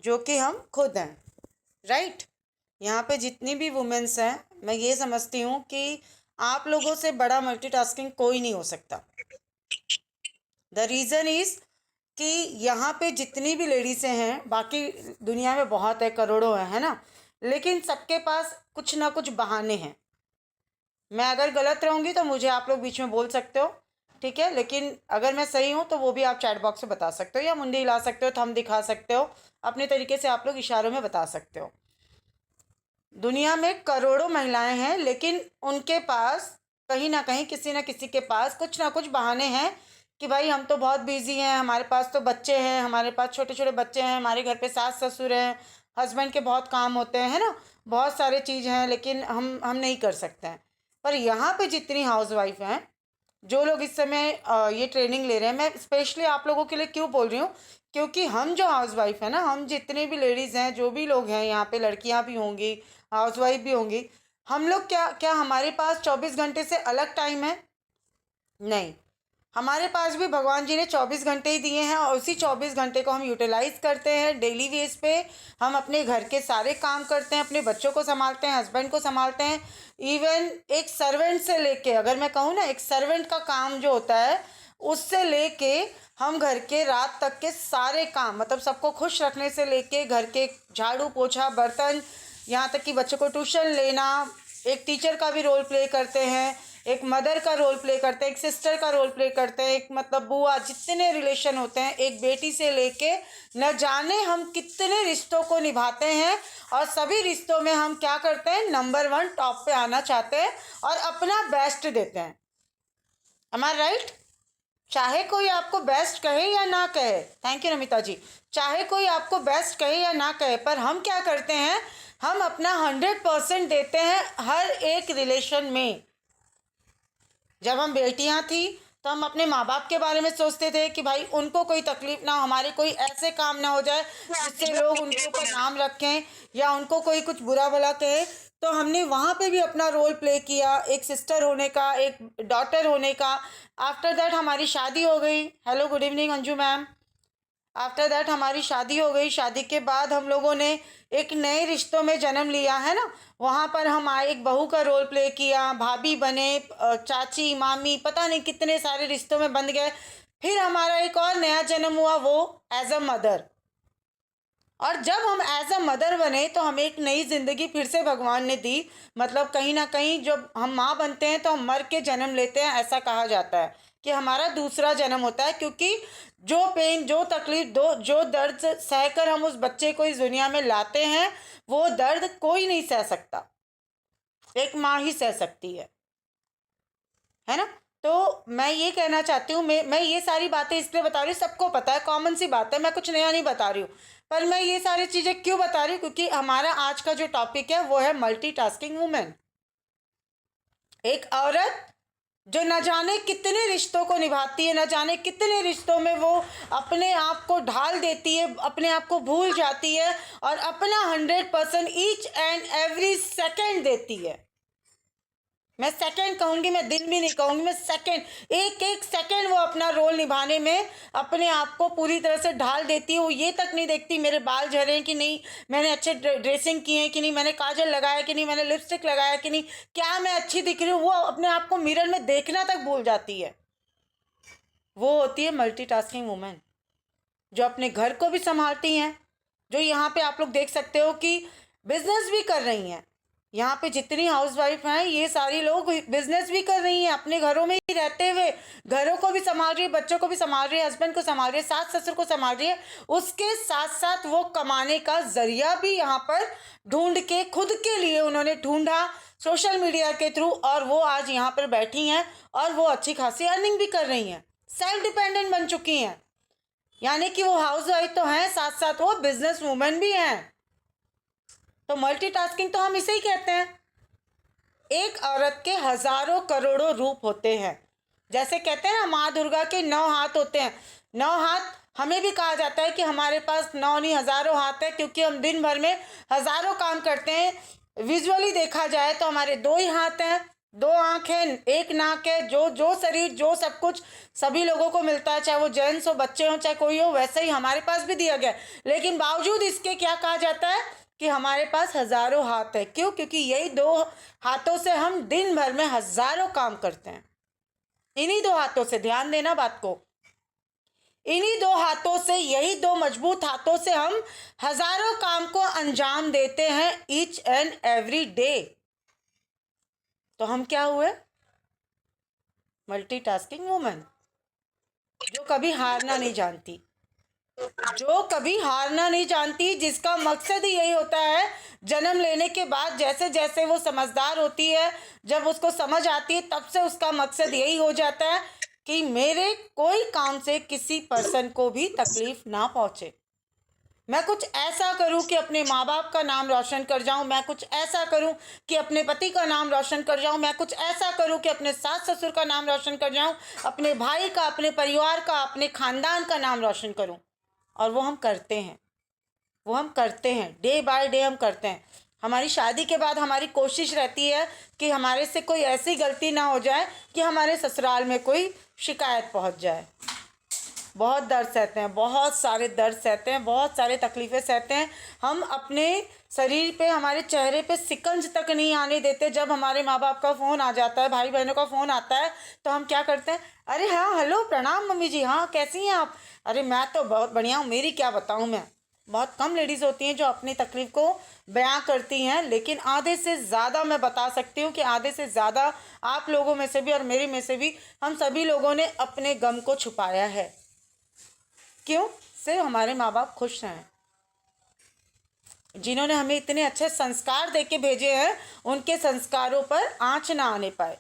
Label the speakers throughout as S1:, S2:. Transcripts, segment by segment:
S1: जो कि हम खुद हैं, राइट। यहाँ पे जितनी भी वुमेन्स हैं, मैं ये समझती हूँ कि आप लोगों से बड़ा मल्टीटास्किंग कोई नहीं हो सकता। द रीज़न इज़ कि यहाँ पे जितनी भी लेडीज़ें हैं, बाकी दुनिया में बहुत है, करोड़ों है ना, लेकिन सबके पास कुछ ना कुछ बहाने हैं। मैं अगर गलत रहूँगी तो मुझे आप लोग बीच में बोल सकते हो, ठीक है, लेकिन अगर मैं सही हूँ तो वो भी आप चैट बॉक्स में बता सकते हो, या मुंडी हिला सकते हो, थंब दिखा सकते हो, अपने तरीके से आप लोग इशारों में बता सकते हो। दुनिया में करोड़ों महिलाएं हैं, लेकिन उनके पास कहीं ना कहीं किसी न किसी के पास कुछ ना कुछ बहाने हैं कि भाई हम तो बहुत बिजी हैं, हमारे पास तो बच्चे हैं, हमारे पास छोटे छोटे बच्चे हैं, हमारे घर पे सास ससुर हैं, हस्बैंड के बहुत काम होते हैं, है ना, बहुत सारे चीज़ हैं, लेकिन हम नहीं कर सकते हैं। पर यहाँ पे जितनी हाउसवाइफ हैं, जो लोग इस समय ये ट्रेनिंग ले रहे हैं, मैं स्पेशली आप लोगों के लिए क्यों बोल रही हूँ, क्योंकि हम जो हाउसवाइफ है ना, हम जितने भी लेडीज़ हैं, जो भी लोग हैं यहाँ पे, लड़कियाँ भी होंगी, हाउसवाइफ भी होंगी, हम लोग क्या क्या हमारे पास 24 घंटे से अलग टाइम है? नहीं, हमारे पास भी भगवान जी ने 24 घंटे ही दिए हैं, और उसी 24 घंटे को हम यूटिलाइज करते हैं डेली बेस पे। हम अपने घर के सारे काम करते हैं, अपने बच्चों को संभालते हैं, हस्बैंड को संभालते हैं, इवन एक सर्वेंट से लेके, अगर मैं कहूँ ना, एक सर्वेंट का काम जो होता है, उससे लेके हम घर के रात तक के सारे काम, मतलब सबको खुश रखने से लेके घर के झाड़ू पोछा बर्तन, यहाँ तक कि बच्चों को ट्यूशन लेना, एक टीचर का भी रोल प्ले करते हैं, एक मदर का रोल प्ले करते हैं, एक सिस्टर का रोल प्ले करते हैं, एक मतलब बुआ, जितने रिलेशन होते हैं, एक बेटी से लेके न जाने हम कितने रिश्तों को निभाते हैं, और सभी रिश्तों में हम क्या करते हैं, नंबर 1 टॉप पे आना चाहते हैं और अपना बेस्ट देते हैं। एम आई राइट? चाहे कोई आपको बेस्ट कहे या ना कहे, थैंक यू नमिता जी, चाहे कोई आपको बेस्ट कहे या ना कहे, पर हम क्या करते हैं, हम अपना 100% देते हैं हर एक रिलेशन में। जब हम बेटियां थी तो हम अपने माँ बाप के बारे में सोचते थे कि भाई उनको कोई तकलीफ ना हो, हमारे कोई ऐसे काम ना हो जाए जिससे लोग उनके ऊपर नाम रखें या उनको कोई कुछ बुरा भला कहे। तो हमने वहाँ पे भी अपना रोल प्ले किया, एक सिस्टर होने का, एक डॉटर होने का। आफ्टर दैट हमारी शादी हो गई। Hello good evening Anju ma'am. After that हमारी शादी हो गई। शादी के बाद हम लोगों ने एक नए रिश्तों में जन्म लिया, है ना। वहाँ पर हम आए, एक बहू का रोल प्ले किया, भाभी बने, चाची मामी, पता नहीं कितने सारे रिश्तों में बंध गए। फिर हमारा एक और नया जन्म हुआ, वो एज अ मदर। और जब हम एज अ मदर बने तो हमें एक नई जिंदगी फिर से भगवान ने दी। मतलब कहीं ना कहीं जब हम माँ बनते हैं तो हम मर के जन्म लेते हैं, ऐसा कहा जाता है कि हमारा दूसरा जन्म होता है, क्योंकि जो पेन, जो तकलीफ, जो दर्द सहकर हम उस बच्चे को इस दुनिया में लाते हैं, वो दर्द कोई नहीं सह सकता, एक माँ ही सह सकती है ना। तो मैं ये कहना चाहती हूँ, मैं ये सारी बातें इसलिए बता रही हूँ, सबको पता है, कॉमन सी बात है, मैं कुछ नया नहीं बता रही हूँ। पर मैं ये सारी चीज़ें क्यों बता रही हूँ, क्योंकि हमारा आज का जो टॉपिक है वो है मल्टीटास्किंग वुमेन। एक औरत जो न जाने कितने रिश्तों को निभाती है, न जाने कितने रिश्तों में वो अपने आप को ढाल देती है, अपने आप को भूल जाती है और अपना 100% ईच एंड एवरी सेकेंड देती है। मैं सेकंड कहूँगी, मैं दिन भी नहीं कहूँगी, मैं सेकंड, एक एक सेकंड वो अपना रोल निभाने में अपने आप को पूरी तरह से ढाल देती है। वो ये तक नहीं देखती मेरे बाल झरे हैं कि नहीं, मैंने अच्छे ड्रेसिंग की है कि नहीं, मैंने काजल लगाया कि नहीं, मैंने लिपस्टिक लगाया कि नहीं, क्या मैं अच्छी दिख रही हूँ, वो अपने आप को मिरर में देखना तक भूल जाती है। वो होती है मल्टीटास्किंग वुमेन, जो अपने घर को भी संभालती हैं, जो यहाँ पे आप लोग देख सकते हो कि बिजनेस भी कर रही हैं। यहाँ पे जितनी हाउसवाइफ हैं, ये सारी लोग बिजनेस भी कर रही हैं, अपने घरों में ही रहते हुए घरों को भी संभाल रही है, बच्चों को भी संभाल रही है, हस्बैंड को संभाल रही है, सास ससुर को संभाल रही है। उसके साथ साथ वो कमाने का जरिया भी यहाँ पर ढूंढ के, खुद के लिए उन्होंने ढूंढा सोशल मीडिया के थ्रू, और वो आज यहाँ पर बैठी हैं और वो अच्छी खासी अर्निंग भी कर रही हैं, सेल्फ डिपेंडेंट बन चुकी हैं। यानी कि वो हाउसवाइफ तो हैं, साथ साथ वो बिजनेस वूमेन भी हैं। तो मल्टीटास्किंग तो हम इसे ही कहते हैं। एक औरत के हजारों करोड़ों रूप होते हैं। जैसे कहते हैं ना, माँ दुर्गा के 9 हाथ होते हैं। 9 हाथ हमें भी कहा जाता है कि हमारे पास 9 नहीं हजारों हाथ है, क्योंकि हम दिन भर में हजारों काम करते हैं। विजुअली देखा जाए तो हमारे 2 ही हाथ हैं, 2 आँख है, 1 नाक है, जो जो शरीर जो सब कुछ सभी लोगों को मिलता है, चाहे वो जेंट्स हो, बच्चे हो, चाहे कोई हो, वैसे ही हमारे पास भी दिया गया है। लेकिन बावजूद इसके क्या कहा जाता है कि हमारे पास हजारों हाथ है। क्यों? क्योंकि यही 2 हाथों से हम दिन भर में हजारों काम करते हैं। इन्हीं 2 हाथों से, ध्यान देना बात को, इन्हीं 2 हाथों से, यही 2 मजबूत हाथों से हम हजारों काम को अंजाम देते हैं ईच एंड एवरी डे। तो हम क्या हुए? मल्टीटास्किंग वुमन, जो कभी हारना नहीं जानती, जो कभी हारना नहीं जानती, जिसका मकसद ही यही होता है। जन्म लेने के बाद जैसे जैसे वो समझदार होती है, जब उसको समझ आती है, तब से उसका मकसद यही हो जाता है कि मेरे कोई काम से किसी पर्सन को भी तकलीफ ना पहुंचे। मैं कुछ ऐसा करूं कि अपने माँ बाप का नाम रोशन कर जाऊं, मैं कुछ ऐसा करूं कि अपने पति का नाम रोशन कर जाऊं, मैं कुछ ऐसा करूं कि अपने सास ससुर का नाम रोशन कर जाऊं, अपने भाई का, अपने परिवार का, अपने खानदान का नाम रोशन करूं। और वो हम करते हैं, वो हम करते हैं, डे बाय डे हम करते हैं। हमारी शादी के बाद हमारी कोशिश रहती है कि हमारे से कोई ऐसी गलती ना हो जाए कि हमारे ससुराल में कोई शिकायत पहुंच जाए। बहुत दर्द सहते हैं, बहुत सारे दर्द सहते हैं, बहुत सारे तकलीफ़ें सहते हैं। हम अपने शरीर पे, हमारे चेहरे पे सिकंज तक नहीं आने देते। जब हमारे माँ बाप का फ़ोन आ जाता है, भाई बहनों का फ़ोन आता है, तो हम क्या करते हैं? अरे हाँ, हेलो, प्रणाम मम्मी जी, हाँ कैसी हैं आप? अरे मैं तो बहुत बढ़िया हूँ, मेरी क्या बताऊँ मैं। बहुत कम लेडीज़ होती हैं जो अपनी तकलीफ़ को बयां करती हैं, लेकिन आधे से ज़्यादा मैं बता सकती हूँ कि आधे से ज़्यादा आप लोगों में से भी और मेरी में से भी, हम सभी लोगों ने अपने गम को छुपाया है। क्यों? सिर्फ हमारे माँ बाप खुश हैं, जिन्होंने हमें इतने अच्छे संस्कार दे के भेजे हैं, उनके संस्कारों पर आँच ना आने पाए,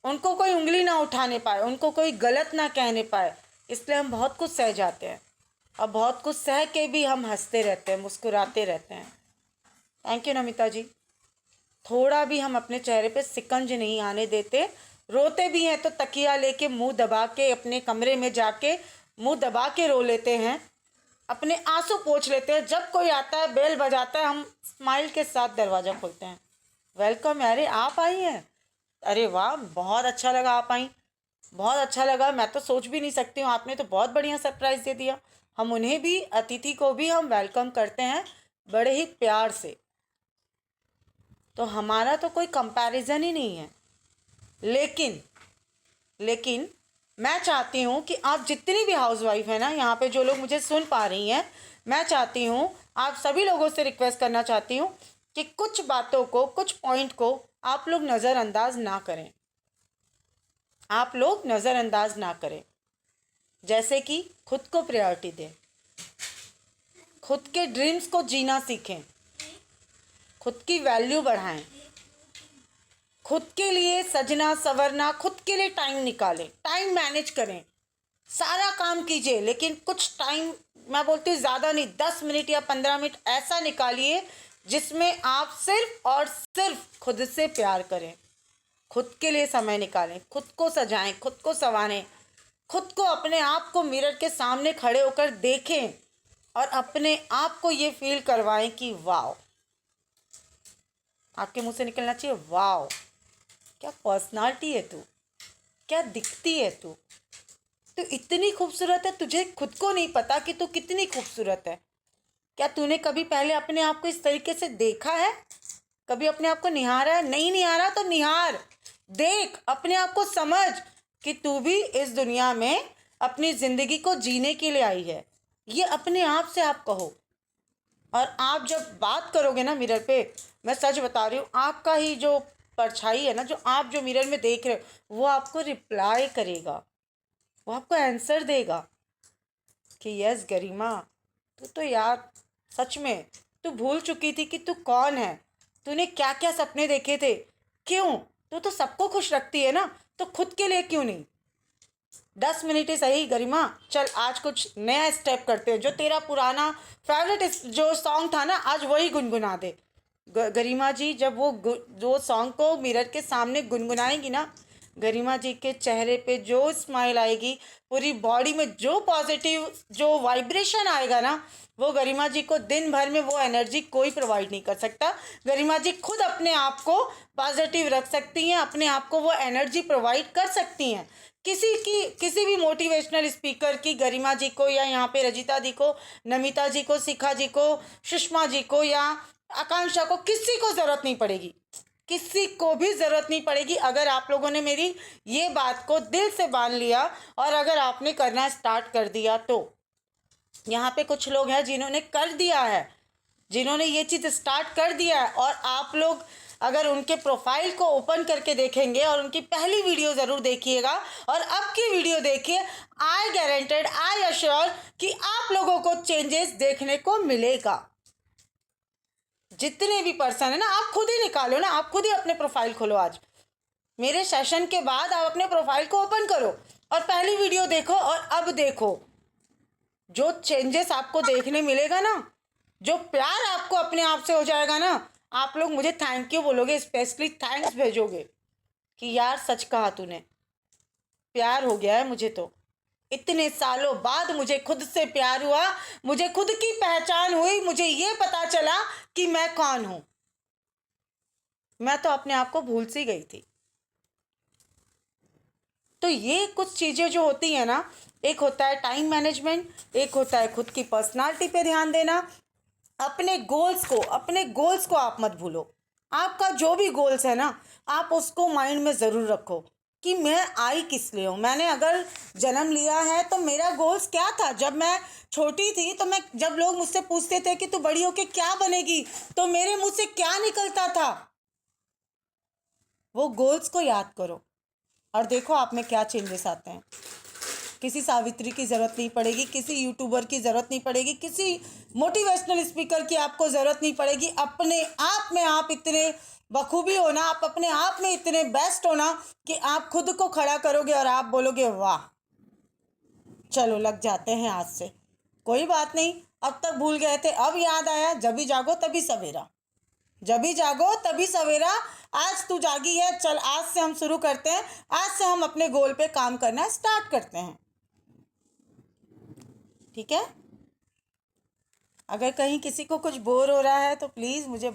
S1: उनको कोई उंगली ना उठाने पाए, उनको कोई गलत ना कहने पाए, इसलिए हम बहुत कुछ सह जाते हैं। और बहुत कुछ सह के भी हम हंसते रहते हैं, मुस्कुराते रहते हैं। थैंक यू नमिता जी। थोड़ा भी हम अपने चेहरे पे सिकंज नहीं आने देते। रोते भी हैं तो तकिया लेके मुंह दबा के अपने कमरे में जाके मुंह दबा के रो लेते हैं, अपने आंसू पोंछ लेते हैं। जब कोई आता है, बेल बजाता है, हम स्माइल के साथ दरवाज़ा खोलते हैं। वेलकम, अरे आप आई हैं, अरे वाह, बहुत अच्छा लगा आप आई, बहुत अच्छा लगा, मैं तो सोच भी नहीं सकती हूँ, आपने तो बहुत बढ़िया सरप्राइज़ दे दिया। हम उन्हें भी, अतिथि को भी हम वेलकम करते हैं बड़े ही प्यार से। तो हमारा तो कोई कंपैरिजन ही नहीं है। लेकिन मैं चाहती हूँ कि आप जितनी भी हाउसवाइफ है ना, यहाँ पे जो लोग मुझे सुन पा रही हैं, मैं चाहती हूँ, आप सभी लोगों से रिक्वेस्ट करना चाहती हूँ कि कुछ बातों को, कुछ पॉइंट को आप लोग नज़रअंदाज ना करें, आप लोग नज़रअंदाज ना करें। जैसे कि खुद को प्रायोरिटी दें, खुद के ड्रीम्स को जीना सीखें, खुद की वैल्यू बढ़ाएं, खुद के लिए सजना संवरना, खुद के लिए टाइम निकालें, टाइम मैनेज करें, सारा काम कीजिए, लेकिन कुछ टाइम, मैं बोलती हूँ ज़्यादा नहीं, 10 मिनट या 15 मिनट ऐसा निकालिए जिसमें आप सिर्फ और सिर्फ खुद से प्यार करें, खुद के लिए समय निकालें, खुद को सजाएं, खुद को संवारें, खुद को, अपने आप को मिरर के सामने खड़े होकर देखें और अपने आप को ये फील करवाएं कि वाह, आपके मुंह से निकलना चाहिए वाह, क्या पर्सनालिटी है तू, क्या दिखती है तू, तू इतनी खूबसूरत है, तुझे खुद को नहीं पता कि तू कितनी खूबसूरत है। क्या तूने कभी पहले अपने आप को इस तरीके से देखा है? कभी अपने आप को निहारा है? नहीं निहारा तो निहार, देख, अपने आप को समझ कि तू भी इस दुनिया में अपनी ज़िंदगी को जीने के लिए आई है। ये अपने आप से आप कहो। और आप जब बात करोगे ना मिरर पे, मैं सच बता रही हूँ, आपका ही जो परछाई है ना, जो आप जो मिरर में देख रहे हो, वो आपको रिप्लाई करेगा, वो आपको आंसर देगा कि यस गरिमा, तू तो यार सच में तू भूल चुकी थी कि तू कौन है, तूने क्या क्या सपने देखे थे। क्यों? तू तो सबको खुश रखती है ना, तो खुद के लिए क्यों नहीं? 10 मिनट ही सही गरिमा, चल आज कुछ नया स्टेप करते हैं। जो तेरा पुराना फेवरेट जो सॉन्ग था ना, आज वही गुनगुना दे। गरिमा जी जब वो जो सॉन्ग को मिरर के सामने गुनगुनाएंगी ना, गरिमा जी के चेहरे पे जो स्माइल आएगी, पूरी बॉडी में जो पॉजिटिव जो वाइब्रेशन आएगा ना, वो गरिमा जी को दिन भर में वो एनर्जी कोई प्रोवाइड नहीं कर सकता। गरिमा जी खुद अपने आप को पॉजिटिव रख सकती हैं, अपने आप को वो एनर्जी प्रोवाइड कर सकती हैं। किसी भी मोटिवेशनल स्पीकर की गरिमा जी को, या यहाँ पे रजिता जी को, नमिता जी को, शिखा जी को, सुषमा जी को या आकांक्षा को, किसी को ज़रूरत नहीं पड़ेगी, किसी को भी ज़रूरत नहीं पड़ेगी। अगर आप लोगों ने मेरी ये बात को दिल से मान लिया और अगर आपने करना स्टार्ट कर दिया, तो यहाँ पे कुछ लोग हैं जिन्होंने कर दिया है, जिन्होंने ये चीज़ स्टार्ट कर दिया है, और आप लोग अगर उनके प्रोफाइल को ओपन करके देखेंगे और उनकी पहली वीडियो ज़रूर देखिएगा और अब की वीडियो देखिए, आई गारंटेड, आई अश्योर कि आप लोगों को चेंजेस देखने को मिलेगा। जितने भी पर्सन है ना, आप खुद ही निकालो ना, आप खुद ही अपने प्रोफाइल खोलो। आज मेरे सेशन के बाद आप अपने प्रोफाइल को ओपन करो और पहली वीडियो देखो और अब देखो, जो चेंजेस आपको देखने मिलेगा ना, जो प्यार आपको अपने आप से हो जाएगा ना, आप लोग मुझे थैंक यू बोलोगे, स्पेशली थैंक्स भेजोगे कि यार सच कहा तूने, प्यार हो गया है मुझे। तो इतने सालों बाद मुझे खुद से प्यार हुआ, मुझे खुद की पहचान हुई, मुझे ये पता चला कि मैं कौन हूं। मैं तो अपने आप को भूल सी गई थी। तो ये कुछ चीज़ें जो होती हैं ना, एक होता है टाइम मैनेजमेंट, एक होता है खुद की पर्सनालिटी पे ध्यान देना, अपने गोल्स को आप मत भूलो। आपका जो भी गोल्स है ना, आप उसको माइंड में ज़रूर रखो कि मैं आई किस लिए हूँ। मैंने अगर जन्म लिया है तो मेरा गोल्स क्या था। जब मैं छोटी थी तो जब लोग मुझसे पूछते थे कि तू बड़ी होके क्या बनेगी, तो मेरे मुंह से क्या निकलता था, वो गोल्स को याद करो और देखो आप में क्या चेंजेस आते हैं। किसी सावित्री की ज़रूरत नहीं पड़ेगी, किसी यूट्यूबर की ज़रूरत नहीं पड़ेगी, किसी मोटिवेशनल स्पीकर की आपको ज़रूरत नहीं पड़ेगी। अपने आप में आप इतने बखूबी होना, आप अपने आप में इतने बेस्ट होना कि आप खुद को खड़ा करोगे और आप बोलोगे वाह, चलो लग जाते हैं आज से। कोई बात नहीं, अब तक भूल गए थे, अब याद आया। जब भी जागो तभी सवेरा, जब भी जागो तभी सवेरा। आज तू जागी है, चल आज से हम शुरू करते हैं, आज से हम अपने गोल पे काम करना स्टार्ट करते हैं। ठीक है। अगर कहीं किसी को कुछ बोर हो रहा है तो प्लीज़ मुझे